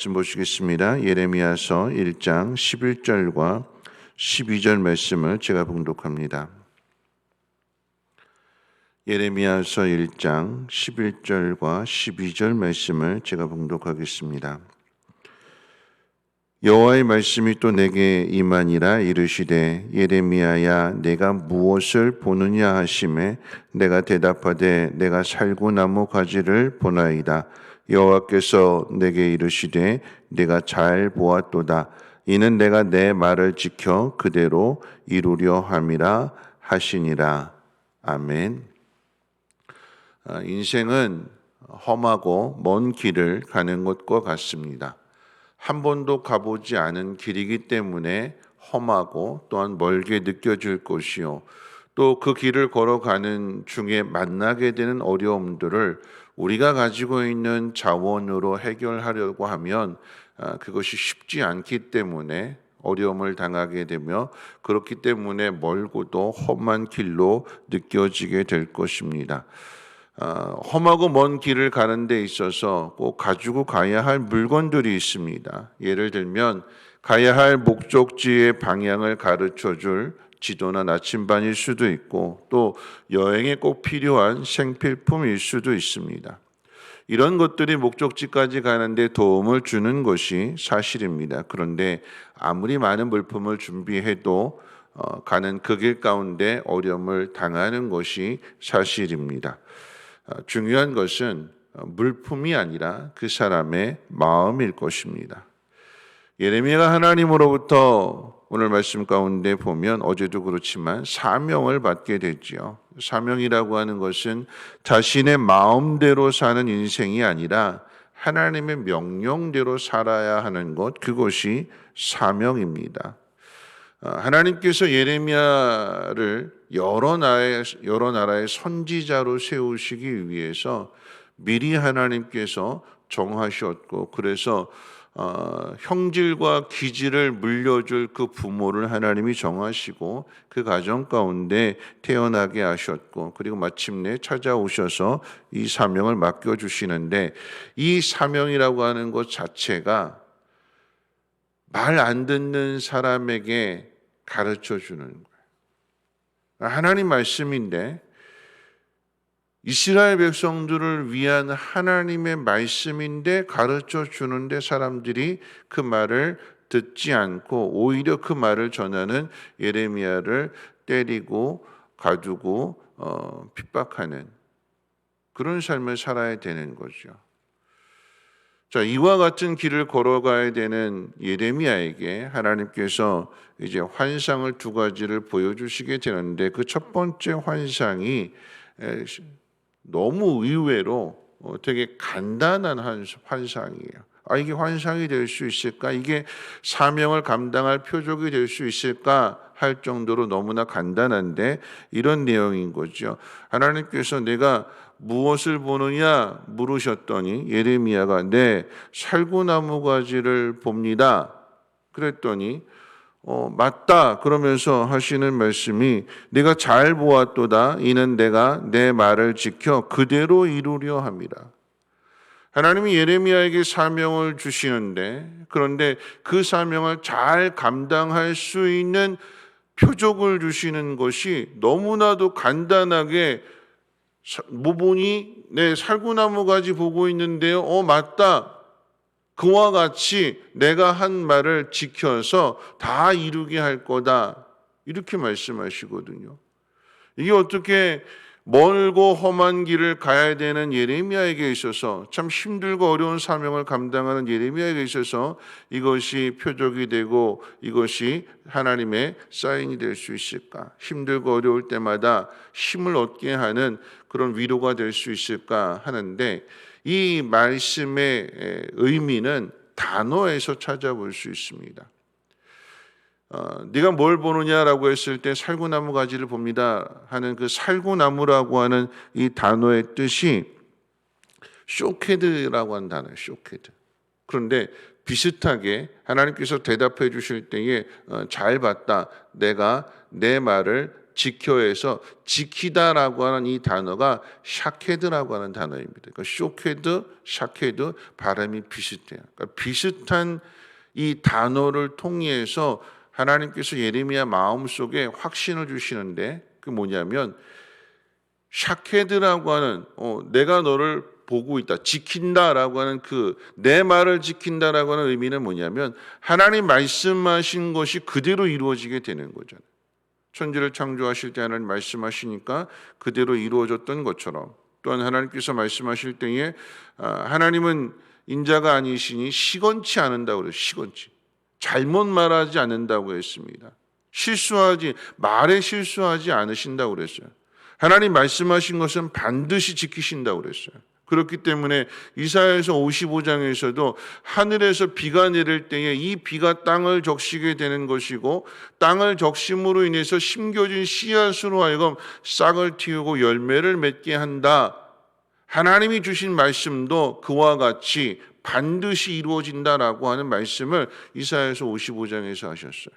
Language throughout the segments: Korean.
말씀 보시겠습니다. 예레미야서 1장 11절과 12절 말씀을 제가 봉독합니다. 예레미야서 1장 11절과 12절 말씀을 제가 봉독하겠습니다. 여호와의 말씀이 또 내게 임하니라. 이르시되 예레미야야, 내가 무엇을 보느냐 하시매 내가 대답하되 내가 살구나무 가지를 보나이다. 여호와께서 내게 이르시되 내가 잘 보았도다. 이는 내가 내 말을 지켜 그대로 이루려 함이라 하시니라. 아멘. 인생은 험하고 먼 길을 가는 것과 같습니다. 한 번도 가보지 않은 길이기 때문에 험하고 또한 멀게 느껴질 것이요, 또 그 길을 걸어가는 중에 만나게 되는 어려움들을 우리가 가지고 있는 자원으로 해결하려고 하면 그것이 쉽지 않기 때문에 어려움을 당하게 되며, 그렇기 때문에 멀고도 험한 길로 느껴지게 될 것입니다. 험하고 먼 길을 가는 데 있어서 꼭 가지고 가야 할 물건들이 있습니다. 예를 들면 가야 할 목적지의 방향을 가르쳐 줄 지도나 나침반일 수도 있고, 또 여행에 꼭 필요한 생필품일 수도 있습니다. 이런 것들이 목적지까지 가는데 도움을 주는 것이 사실입니다. 그런데 아무리 많은 물품을 준비해도 가는 그 길 가운데 어려움을 당하는 것이 사실입니다. 중요한 것은 물품이 아니라 그 사람의 마음일 것입니다. 예레미야가 하나님으로부터 오늘 말씀 가운데 보면, 어제도 그렇지만 사명을 받게 되지요. 사명이라고 하는 것은 자신의 마음대로 사는 인생이 아니라 하나님의 명령대로 살아야 하는 것, 그것이 사명입니다. 하나님께서 예레미야를 여러 나라의 선지자로 세우시기 위해서 미리 하나님께서 정하셨고, 그래서 형질과 기질을 물려줄 그 부모를 하나님이 정하시고 그 가정 가운데 태어나게 하셨고, 그리고 마침내 찾아오셔서 이 사명을 맡겨주시는데, 이 사명이라고 하는 것 자체가 말 안 듣는 사람에게 가르쳐 주는 거예요. 하나님 말씀인데, 이스라엘 백성들을 위한 하나님의 말씀인데 가르쳐 주는데 사람들이 그 말을 듣지 않고 오히려 그 말을 전하는 예레미야를 때리고 가두고 핍박하는 그런 삶을 살아야 되는 거죠. 자, 이와 같은 길을 걸어가야 되는 예레미야에게 하나님께서 이제 환상을 두 가지를 보여주시게 되는데, 그 첫 번째 환상이 너무 의외로 되게 간단한 환상이에요. 이게 환상이 될 수 있을까? 이게 사명을 감당할 표적이 될 수 있을까? 할 정도로 너무나 간단한데 이런 내용인 거죠. 하나님께서 내가 무엇을 보느냐 물으셨더니 예레미야가 네, 살구나무 가지를 봅니다. 그랬더니 맞다 그러면서 하시는 말씀이 내가 잘 보았도다. 이는 내가 내 말을 지켜 그대로 이루려 함이라. 하나님이 예레미야에게 사명을 주시는데, 그런데 그 사명을 잘 감당할 수 있는 표적을 주시는 것이 너무나도 간단하게, 뭐 보니 내 살구나무 가지 보고 있는데요. 맞다. 그와 같이 내가 한 말을 지켜서 다 이루게 할 거다. 이렇게 말씀하시거든요. 이게 어떻게 멀고 험한 길을 가야 되는 예레미야에게 있어서, 참 힘들고 어려운 사명을 감당하는 예레미야에게 있어서 이것이 표적이 되고 이것이 하나님의 사인이 될 수 있을까? 힘들고 어려울 때마다 힘을 얻게 하는 그런 위로가 될 수 있을까 하는데, 이 말씀의 의미는 단어에서 찾아볼 수 있습니다. 네가 뭘 보느냐라고 했을 때 살구나무 가지를 봅니다 하는 그 살구나무라고 하는 이 단어의 뜻이 쇼케드라고 하는 단어예요. 쇼케드. 그런데 비슷하게 하나님께서 대답해 주실 때에 잘 봤다. 내가 내 말을 지켜에서 지키다라고 하는 이 단어가 샤케드라고 하는 단어입니다. 그러니까 쇼케드, 샤케드 발음이 비슷해요. 그러니까 비슷한 이 단어를 통해서 하나님께서 예레미야 마음속에 확신을 주시는데 그 뭐냐면 샤케드라고 하는 내가 너를 보고 있다, 지킨다라고 하는 그 내 말을 지킨다라고 하는 의미는 뭐냐면 하나님 말씀하신 것이 그대로 이루어지게 되는 거잖아요. 천지를 창조하실 때 하나님 말씀하시니까 그대로 이루어졌던 것처럼 또한 하나님께서 말씀하실 때에 하나님은 인자가 아니시니 시건치 않는다고 그래요. 시건치. 잘못 말하지 않는다고 했습니다. 말에 실수하지 않으신다고 그랬어요. 하나님 말씀하신 것은 반드시 지키신다고 그랬어요. 그렇기 때문에 이사야서 55장에서도 하늘에서 비가 내릴 때에 이 비가 땅을 적시게 되는 것이고 땅을 적심으로 인해서 심겨진 씨앗으로 하여금 싹을 틔우고 열매를 맺게 한다. 하나님이 주신 말씀도 그와 같이 반드시 이루어진다라고 하는 말씀을 이사야서 55장에서 하셨어요.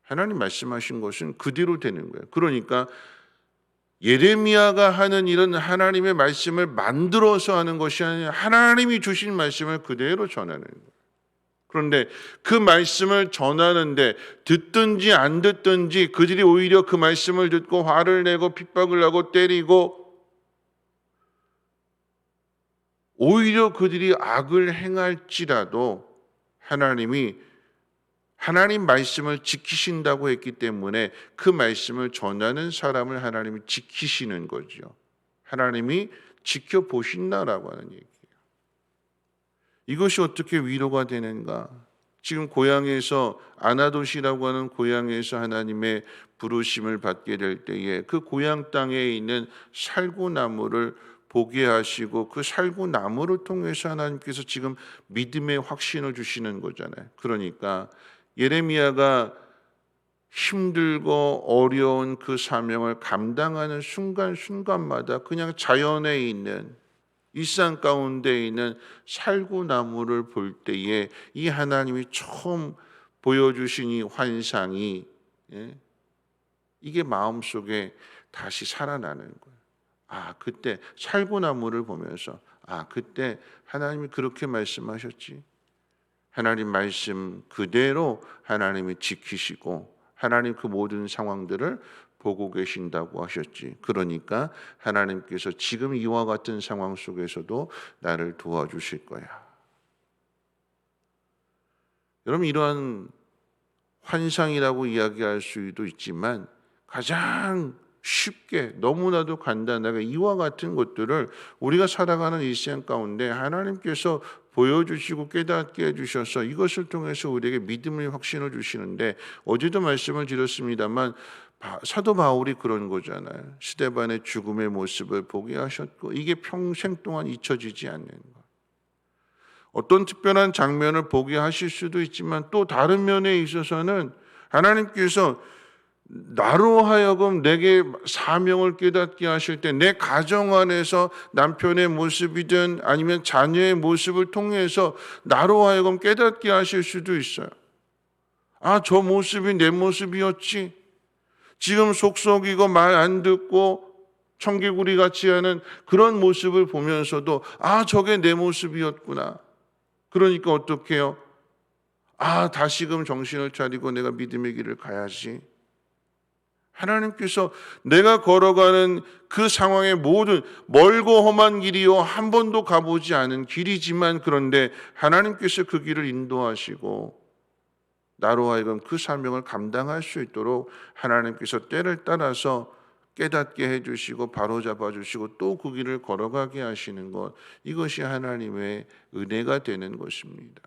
하나님 말씀하신 것은 그대로 되는 거예요. 그러니까 예레미야가 하는 일은 하나님의 말씀을 만들어서 하는 것이 아니라 하나님이 주신 말씀을 그대로 전하는 거예요. 그런데 그 말씀을 전하는데 듣든지 안 듣든지 그들이 오히려 그 말씀을 듣고 화를 내고 핍박을 하고 때리고 오히려 그들이 악을 행할지라도 하나님이 하나님 말씀을 지키신다고 했기 때문에 그 말씀을 전하는 사람을 하나님이 지키시는 거죠. 하나님이 지켜보신다라고 하는 얘기예요. 이것이 어떻게 위로가 되는가? 지금 고향에서 아나돗이라고 하는 고향에서 하나님의 부르심을 받게 될 때에 그 고향 땅에 있는 살구나무를 보게 하시고 그 살구나무를 통해서 하나님께서 지금 믿음의 확신을 주시는 거잖아요. 그러니까 예레미야가 힘들고 어려운 그 사명을 감당하는 순간순간마다 그냥 자연에 있는 일상 가운데 있는 살구나무를 볼 때에 이 하나님이 처음 보여주신 이 환상이 이게 마음속에 다시 살아나는 거예요. 그때 살구나무를 보면서 그때 하나님이 그렇게 말씀하셨지. 하나님 말씀 그대로 하나님이 지키시고 하나님 그 모든 상황들을 보고 계신다고 하셨지. 그러니까 하나님께서 지금 이와 같은 상황 속에서도 나를 도와주실 거야. 여러분 이러한 환상이라고 이야기할 수도 있지만 가장 쉽게 너무나도 간단하게 이와 같은 것들을 우리가 살아가는 일생 가운데 하나님께서 보여주시고 깨닫게 해주셔서 이것을 통해서 우리에게 믿음의 확신을 주시는데 어제도 말씀을 드렸습니다만 사도 바울이 그런 거잖아요. 스데반의 죽음의 모습을 보게 하셨고 이게 평생 동안 잊혀지지 않는 것. 어떤 특별한 장면을 보게 하실 수도 있지만 또 다른 면에 있어서는 하나님께서 나로 하여금 내게 사명을 깨닫게 하실 때 내 가정 안에서 남편의 모습이든 아니면 자녀의 모습을 통해서 나로 하여금 깨닫게 하실 수도 있어요. 저 모습이 내 모습이었지. 지금 속썩이고 말 안 듣고 청개구리 같이 하는 그런 모습을 보면서도 저게 내 모습이었구나. 그러니까 어떻게 해요? 다시금 정신을 차리고 내가 믿음의 길을 가야지. 하나님께서 내가 걸어가는 그 상황의 모든 멀고 험한 길이요 한 번도 가보지 않은 길이지만 그런데 하나님께서 그 길을 인도하시고 나로 하여금 그 사명을 감당할 수 있도록 하나님께서 때를 따라서 깨닫게 해주시고 바로잡아 주시고 또 그 길을 걸어가게 하시는 것, 이것이 하나님의 은혜가 되는 것입니다.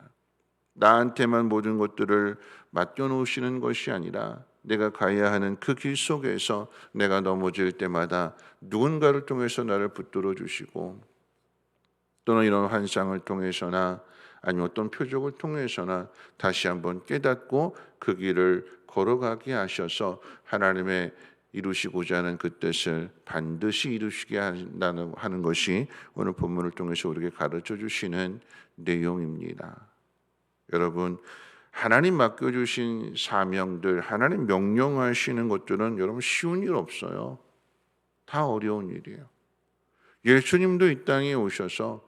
나한테만 모든 것들을 맡겨놓으시는 것이 아니라 내가 가야 하는 그 길 속에서 내가 넘어질 때마다 누군가를 통해서 나를 붙들어 주시고 또는 이런 환상을 통해서나 아니면 어떤 표적을 통해서나 다시 한번 깨닫고 그 길을 걸어가게 하셔서 하나님의 이루시고자 하는 그 뜻을 반드시 이루시게 하는 것이 오늘 본문을 통해서 우리에게 가르쳐 주시는 내용입니다. 여러분, 하나님 맡겨주신 사명들, 하나님 명령하시는 것들은 여러분 쉬운 일 없어요. 다 어려운 일이에요. 예수님도 이 땅에 오셔서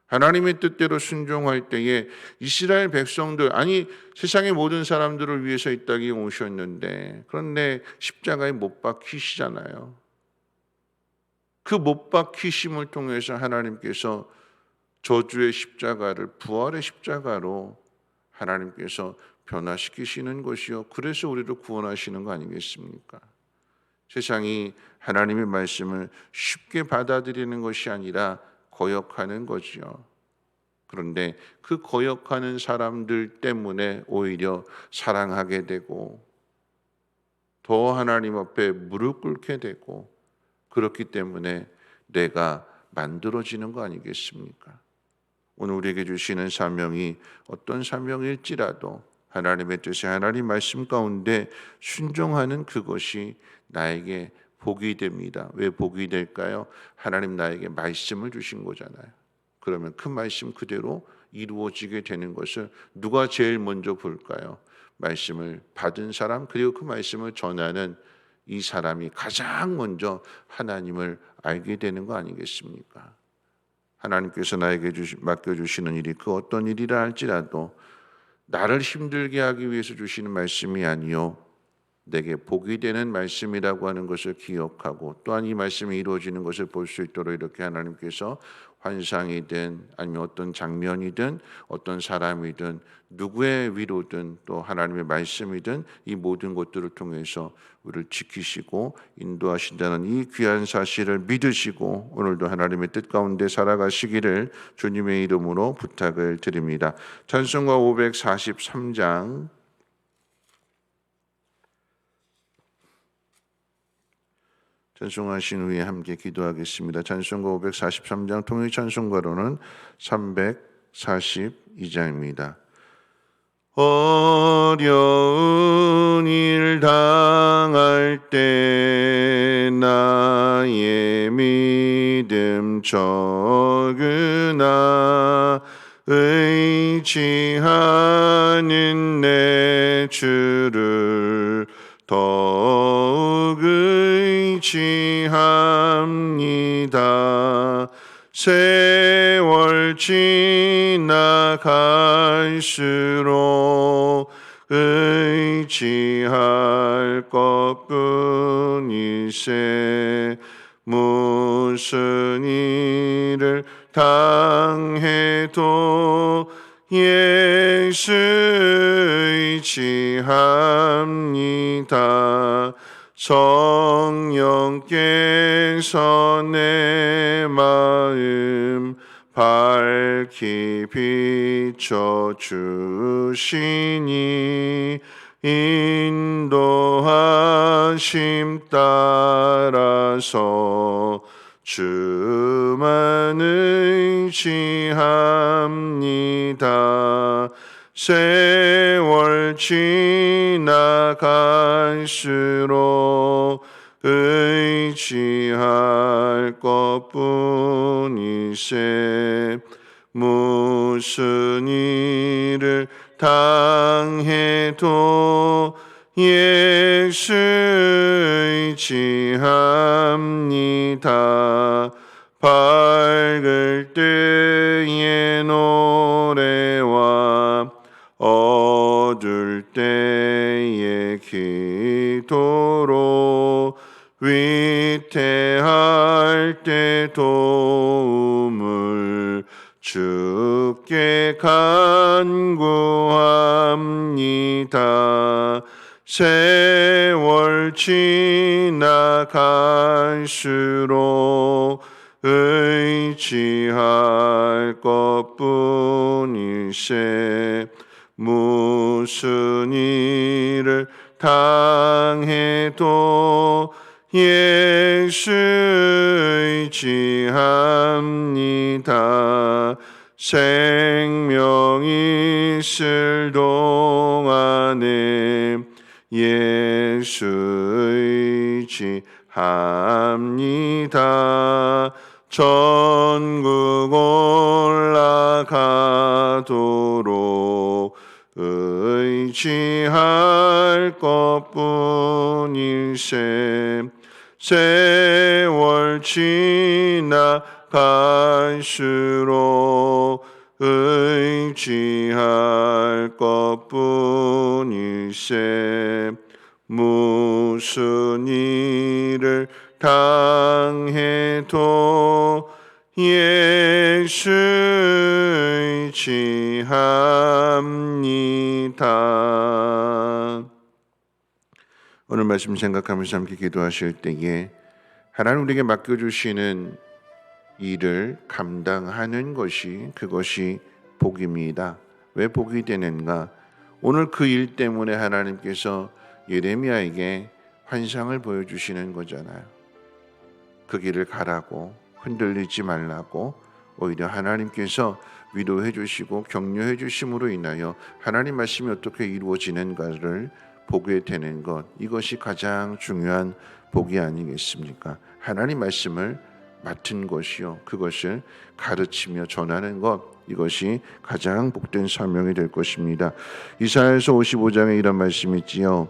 하나님의 뜻대로 순종할 때에 이스라엘 백성들, 아니 세상의 모든 사람들을 위해서 이 땅에 오셨는데, 그런데 십자가에 못 박히시잖아요. 그 못 박히심을 통해서 하나님께서 저주의 십자가를 부활의 십자가로 하나님께서 변화시키시는 것이요, 그래서 우리를 구원하시는 거 아니겠습니까? 세상이 하나님의 말씀을 쉽게 받아들이는 것이 아니라 거역하는 거지요. 그런데 그 거역하는 사람들 때문에 오히려 사랑하게 되고 더 하나님 앞에 무릎 꿇게 되고, 그렇기 때문에 내가 만들어지는 거 아니겠습니까? 오늘 우리에게 주시는 사명이 어떤 사명일지라도 하나님의 뜻에 하나님 말씀 가운데 순종하는 그것이 나에게 복이 됩니다. 왜 복이 될까요? 하나님 나에게 말씀을 주신 거잖아요. 그러면 그 말씀 그대로 이루어지게 되는 것을 누가 제일 먼저 볼까요? 말씀을 받은 사람, 그리고 그 말씀을 전하는 이 사람이 가장 먼저 하나님을 알게 되는 거 아니겠습니까? 하나님께서 나에게 맡겨주시는 일이 그 어떤 일이라 할지라도 나를 힘들게 하기 위해서 주시는 말씀이 아니요, 내게 복이 되는 말씀이라고 하는 것을 기억하고, 또한 이 말씀이 이루어지는 것을 볼 수 있도록 이렇게 하나님께서 환상이든 아니면 어떤 장면이든 어떤 사람이든 누구의 위로든 또 하나님의 말씀이든 이 모든 것들을 통해서 우리를 지키시고 인도하신다는 이 귀한 사실을 믿으시고 오늘도 하나님의 뜻 가운데 살아가시기를 주님의 이름으로 부탁을 드립니다. 찬송가 543장 찬송하신 후에 함께 기도하겠습니다. 찬송가 543장 통일 찬송가로는 342장입니다. 어려운 일 당할 때 나의 믿음 적으나 의지하는 내 주를 더욱 의지합니다. 세월 지나갈수록 의지할 것뿐이세. 무슨 일을 당해도 예수 의지합니다. 성령께서 내 마음 밝히 비춰주시니 인도하심 따라서 주만 의지합니다. 세월 지나갈수록 의지할 것뿐이세. 무슨 일을 당해도 예수 의지합니다. 밝을 때의 노래와 어두울 때의 기도로 위태할 때 도움을 주께 간구합니다. 세월 지나갈수록 의지할 것뿐이세. 무슨 일을 당해도 예수 의지합니다. 생명 있을 동안에 예수 의지합니다. 전국 올라가도록 의지할 것뿐일세. 세월 지나갈수록 의지할 것뿐일세. 무슨 일을 당해도 예수 의지합니다. 오늘 말씀 생각하면서 함께 기도하실 때에 하나님 우리에게 맡겨주시는 일을 감당하는 것이 그것이 복입니다. 왜 복이 되는가? 오늘 그 일 때문에 하나님께서 예레미야에게 환상을 보여주시는 거잖아요. 그 길을 가라고, 흔들리지 말라고, 오히려 하나님께서 위로해 주시고 격려해 주심으로 인하여 하나님 말씀이 어떻게 이루어지는가를 보게 되는 것, 이것이 가장 중요한 복이 아니겠습니까? 하나님 말씀을 맡은 것이요, 그것을 가르치며 전하는 것, 이것이 가장 복된 사명이 될 것입니다. 이사야서 55장에 이런 말씀이 있지요.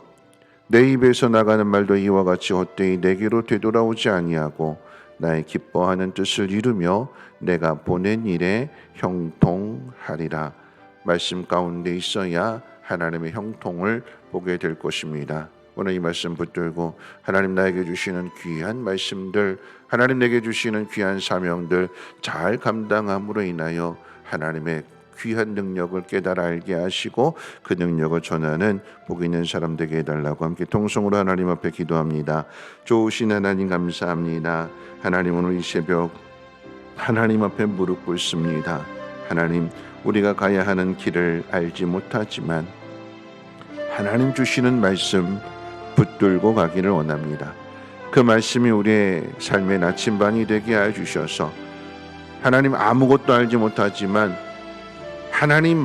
내 입에서 나가는 말도 이와 같이 헛되이 내게로 되돌아오지 아니하고 나의 기뻐하는 뜻을 이루며 내가 보낸 일에 형통하리라. 말씀 가운데 있어야 하나님의 형통을 보게 될 것입니다. 오늘 이 말씀 붙들고 하나님 나에게 주시는 귀한 말씀들, 하나님 내게 주시는 귀한 사명들 잘 감당함으로 인하여 하나님의 귀한 능력을 깨달아 알게 하시고 그 능력을 전하는 복 있는 사람 되게 해달라고 함께 통성으로 하나님 앞에 기도합니다. 좋으신 하나님 감사합니다. 하나님 오늘 이 새벽 하나님 앞에 무릎 꿇습니다. 하나님 우리가 가야 하는 길을 알지 못하지만 하나님 주시는 말씀 붙들고 가기를 원합니다. 그 말씀이 우리의 삶의 나침반이 되게 해 주셔서 하나님 아무것도 알지 못하지만 하나님